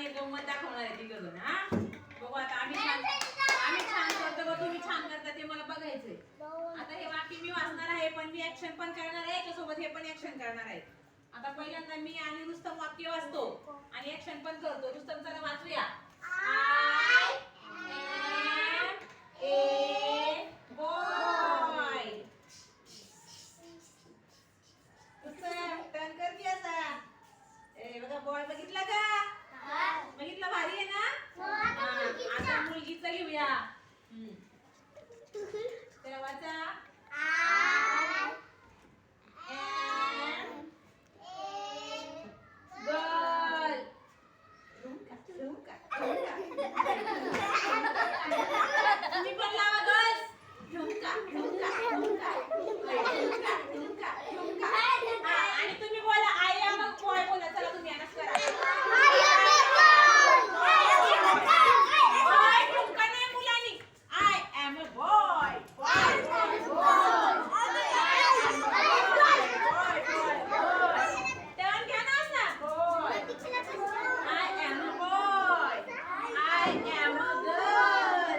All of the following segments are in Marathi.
आम्ही गंमत दाखवणार आहे तिघ जण. हा बघू आता आम्ही छान करतो का तुम्ही छान करता ते मला बघायचंय. आता हे वाक्य मी वाचणार आहे पण मी ऍक्शन पण करणार आहे त्याच्यासोबत हे पण ऍक्शन करणार आहे. आता पहिल्यांदा मी आणि रुस्तम वाक्य वाचतो आणि ऍक्शन पण करतो. रुस्तम चला वाचूया. I am a boy. Rustam turn कर की असा. ए बघा बॉय बघितला का? बघितला भारी आहे ना? आता मुलगीचं घेऊया. त्याला वाचा. तुम्ही पण लावा गर्ल्स. झुमका झुमका झुमका झुमका झुमका. आणि तुम्ही बोला आय एम अ बॉय बोला. चला तुम्ही आता करा. झुमका नाही मुलांनी. I am a boy. Boy boy boy. Turn घ्या ना असा. Boy. I am a boy. I am a girl.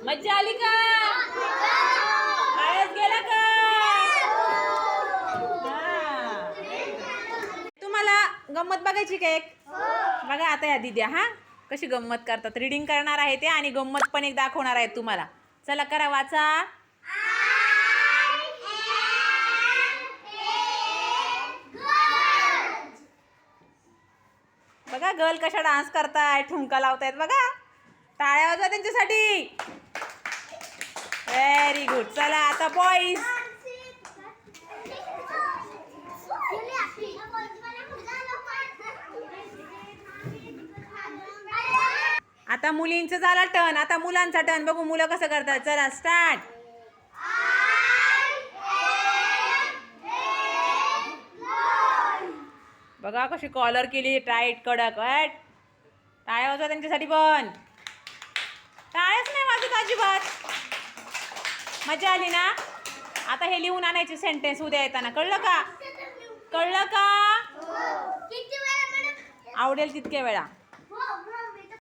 मज्जा आली का? आळस गेला का? तुम्हाला गंमत बघायची का एक? बघा आता या दिद्या हा कशी गंमत करतात. रीडिंग करणार आहे ते आणि गंमत पण एक दाखवणार आहेत तुम्हाला. चला करा वाचा. बघा गर्ल कशा डान्स करतायत ठुमका लावतायत बघा. टाळ्या वाजवा त्यांच्यासाठी. Very good. चला आता बॉईज. आता मुलींचं झाला टर्न. आता मुलांचा टर्न. बघू मुलं कसं करतात. चला स्टार्ट. बघा कशी कॉलर केली टाईट कडक. टाळ्या वाजवा त्यांच्यासाठी पण. टाळ्याच नाही वाजत अजिबात. मजा आली ना? आता हे लिहून आणायचे सेंटेन्स उद्या येताना. कळलं का? कळलं का? आवडेल तितक्या वेळा.